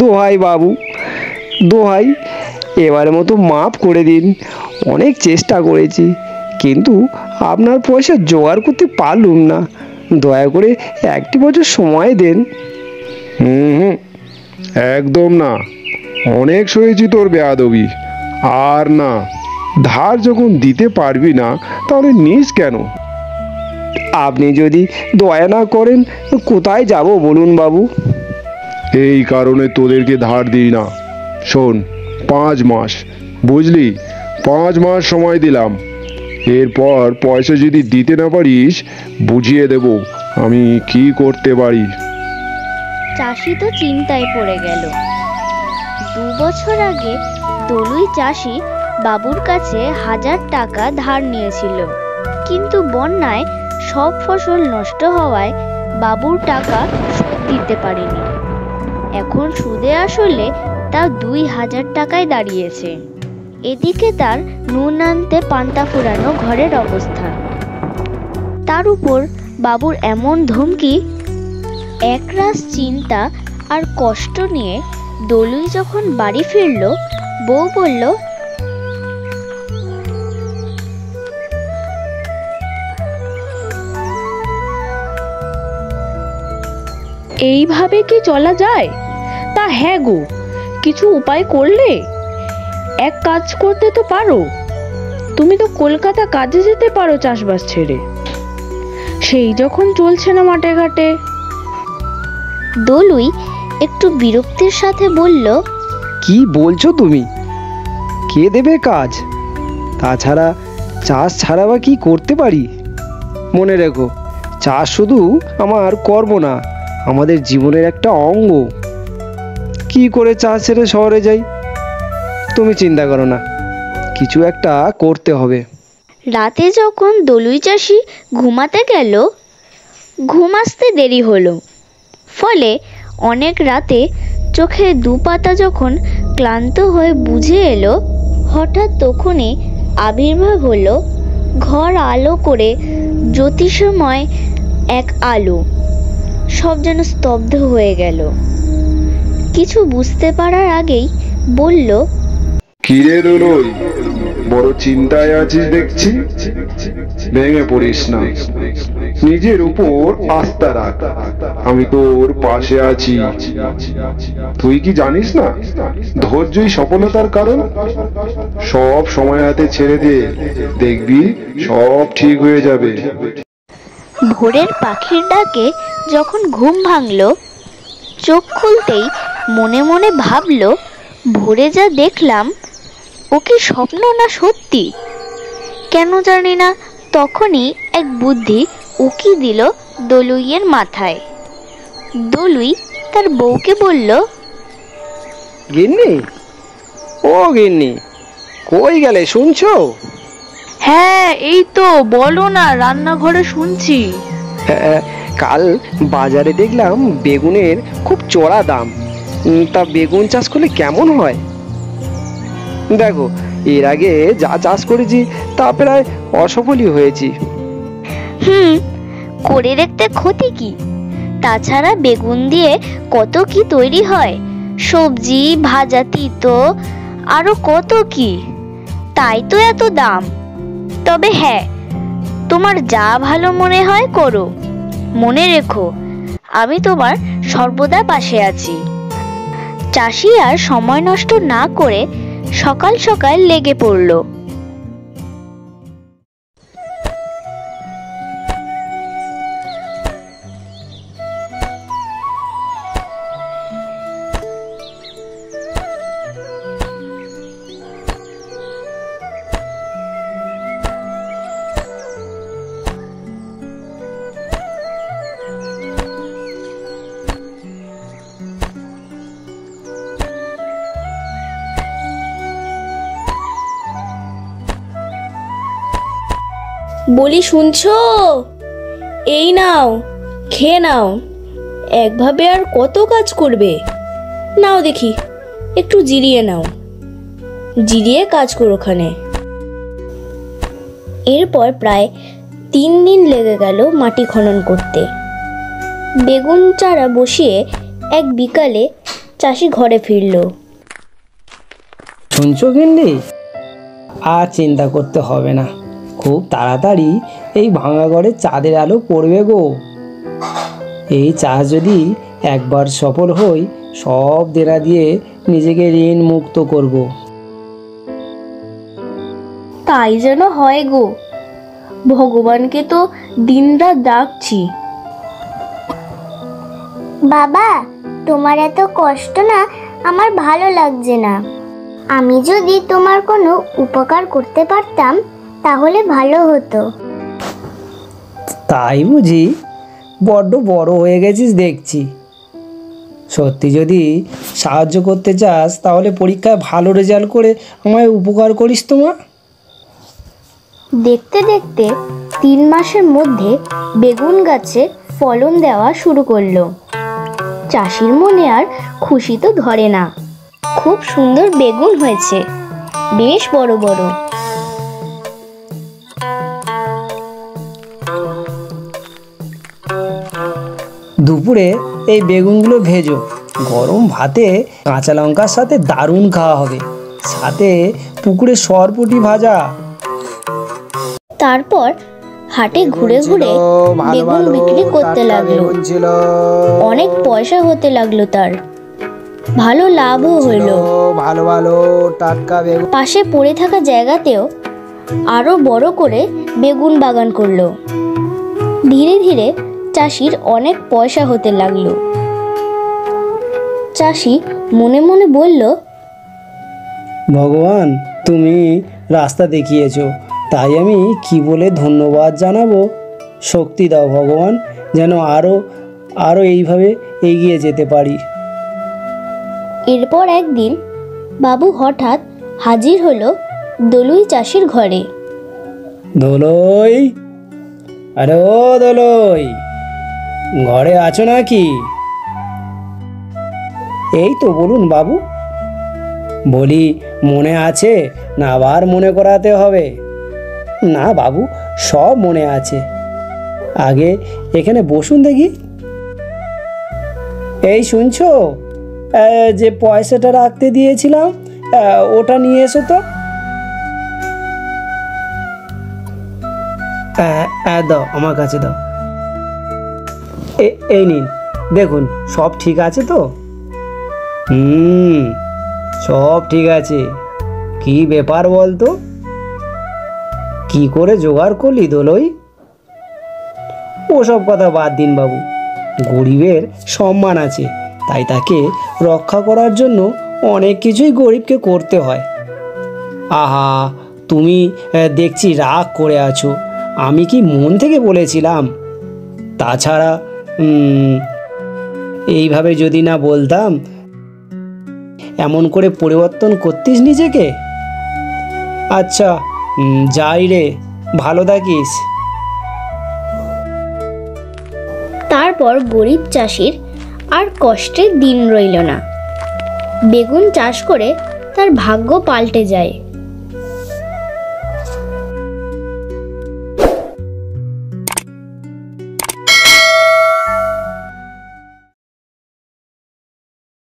দোহাই বাবু, দোহাই, এবারের মতো মাফ করে দিন। অনেক চেষ্টা করেছি, কিন্তু আপনার পয়সা জোগাড় করতে পারলুম না। দয়া করে একটি বছর সময় দেন। হুম হুম, একদম না। অনেক সয়েছি তোর বেয়াদবি। আর না, ধার যখন দিতে পারবি না তাহলে নিস কেন? আপনি যদি দয়া না করেন কোথায় যাব বলুন বাবু? এই কারণে তোদেরকে ধার দিই না। শোন, 5 মাস, বুঝলি, 5 মাস সময় দিলাম। এরপর পয়সা যদি দিতে না পারিস, বুঝিয়ে দেব আমি কি করতে পারি। চাষি তো চিন্তায় পড়ে গেল। 2 বছর আগে দলুই চাষি বাবুর কাছে 1000 টাকা ধার নিয়েছিল, কিন্তু বন্যায় সব ফসল নষ্ট হওয়ায় বাবুর টাকা শোধ দিতে পারেনি। এখন সুদে আসলে তা 2000 টাকায় দাঁড়িয়েছে। এদিকে তার নুন আনতে পান্তা ফুরানো ঘরের অবস্থা। তার উপর বাবুর এমন ধমকি। একরাশ চিন্তা আর কষ্ট নিয়ে দলুই যখন বাড়ি ফিরল, বউ বলল, এইভাবে কি চলা যায়? তা হ্যাঁ গো, কিছু উপায় করলে? এক কাজ করতে তো পারো, তুমি তো কলকাতা কাজে যেতে পারো চাষবাস ছেড়ে। সেই যখন চলছে না মাঠে ঘাটে। দলুই একটু বিরক্তির সাথে বলল, কি বলছো তুমি? কে দেবে কাজ? তাছাড়া চাষ ছাড়া বা কি করতে পারি? মনে রেখো, চাষ শুধু আমার কর্ম না, আমাদের জীবনের একটা অঙ্গ। কি করে চাষ ছেড়ে শহরে যাই? তুমি চিন্তা করো না, কিছু একটা করতে হবে। রাতে যখন দলুই চাষি ঘুমাতে গেল, ঘুম আসতে দেরি হলো। ফলে অনেক রাতে চোখে দুপাতা যখন ক্লান্ত হয়ে বুঝে এলো, হঠাৎ তখনই আবির্ভাব হলো ঘর আলো করে জ্যোতিষময় এক আলো। সব যেন স্তব্ধ হয়ে গেল। কিছু বুঝতে পারার আগেই বলল, কিরে দোলই, বড় চিন্তায় আছিস দেখছি। ভেঙে পড়িস না, নিজের উপর আস্থা রাখ। আমি তোর পাশে আছি। তুই কি জানিস না, ধৈর্যই সফলতার কারণ। সব সময় হাতে ছেড়ে দে, দেখবি সব ঠিক হয়ে যাবে। ভোরের পাখির ডাকে যখন ঘুম ভাঙল, চোখ খুলতেই মনে মনে ভাবল, ভোরে যা দেখলাম ও কি স্বপ্ন না সত্যি। কেন জানি না তখনই এক বুদ্ধি উকি দিল দলুইয়ের মাথায়। দলুই তার বউকে বলল, গিন্নি, ও গিন্নি, কই গেলে শুনছো? হ্যাঁ, এই তো, বলো না, রান্নাঘরে শুনছি। হ্যাঁ, কাল বাজারে দেখলাম বেগুনের খুব চড়া দাম। তা বেগুন চাষ করলে কেমন হয়? দেখো, এর আগে যা চাষ করেছি তা প্রায় অসফলই হয়েছি। করে দেখতে ক্ষতি কি? তাছাড়া বেগুন দিয়ে কত কি তৈরি হয়, সবজি, ভাজা, তিতো, আরো কত কি। তাই তো এত দাম। তবে হ্যাঁ, তোমার যা ভালো মনে হয় করো। মনে রেখো, আমি তোমার সর্বদা পাশে আছি। চাষি আর সময় নষ্ট না করে সকাল সকাল লেগে পড়ল। বলি, শুনছো? এই নাও, খেয়ে নাও। একভাবে আর কত কাজ করবে? নাও দেখি, একটু জিরিয়ে নাও, জিরিয়ে কাজ করো ওখানে। এরপর প্রায় 3 দিন লেগে গেল মাটি খনন করতে। বেগুন চারা বসিয়ে এক বিকালে চাষি ঘরে ফিরল। শুনছো গিন্নি, আর চিন্তা করতে হবে না, খুব তাড়াতাড়ি এই ভাঙা ঘরে চাঁদের আলো পড়বে গো। এই চাষ যদি একবার সফল হই, সব দেনা দিয়ে নিজেকে ঋণ মুক্ত করব। তাই যেন হয় গো, ভগবানকে তো দিনরাত ডাকছি। বাবা, তোমার এত কষ্ট না আমার ভালো লাগছে না। আমি যদি তোমার কোনো উপকার করতে পারতাম তাহলে ভালো হতো। তাই বুঝি? বড্ড বড় হয়ে গেছিস দেখছি। সত্যি যদি সাহায্য করতে চাস তাহলে পরীক্ষায় ভালো রেজাল্ট করে আমায় উপকার করিস তো মা। দেখতে দেখতে 3 মাসের মধ্যে বেগুন গাছে ফলন দেওয়া শুরু করলো। চাষির মনে আর খুশি তো ধরে না। খুব সুন্দর বেগুন হয়েছে, বেশ বড় বড়। দুপুরে এই বেগুনগুলো ভেজো, গরম ভাতে কাঁচা লঙ্কার সাথে দারুণ খাওয়া হবে, সাথে পুকুরে সরপুঁটি ভাজা। তারপর হাটে ঘুরে ঘুরে বেগুন বিক্রি করতে লাগলো। অনেক পয়সা হতে লাগলো তার, ভালো লাভও হইল। ভালো ভালো টাটকা বেগুন। পাশে পড়ে থাকা জায়গাতেও আরো বড় করে বেগুন বাগান করলো। ধীরে ধীরে চাষির অনেক পয়সা হতে লাগলো। চাষি মনে মনে বলল, ভগবান, তুমি রাস্তা দেখিয়েছো, তাই আমি কি বলে ধন্যবাদ জানাবো। শক্তি দাও ভগবান, যেন আরো এইভাবে এগিয়ে যেতে পারি। এরপর একদিন বাবু হঠাৎ হাজির হলো দলুই চাষির ঘরে। দোলই, আরে ও দোলই, ঘরে আছো নাকি? এই তো, বলুন বাবু। বলি, মনে আছে না আবার মনে করাতে হবে? না বাবু, সব মনে আছে। আগে এখানে বসুন দেখি। এই শুনছো, যে পয়সাটা রাখতে দিয়েছিলাম, ওটা নিয়ে এসো তো। দাও, আমার কাছে দাও। এই নিন, দেখুন সব ঠিক আছে তো? সব ঠিক আছে। কি ব্যাপার বলতো, কি করে জোগাড় করলি দোলই? ওসব কথা বাদ দিন বাবু, গরিবের সম্মান আছে, তাই তাকে রক্ষা করার জন্য অনেক কিছুই গরিবকে করতে হয়। আহা, তুমি দেখছি রাগ করে আছো। আমি কি মন থেকে বলেছিলাম? তাছাড়া এইভাবে যদি না বলতাম, এমন করে পরিবর্তন করতিস নিজেকে? আচ্ছা, যাই রে, ভালো থাকিস। তারপর গরিব চাষির আর কষ্টের দিন রইল না। বেগুন চাষ করে তার ভাগ্য পাল্টে যায়।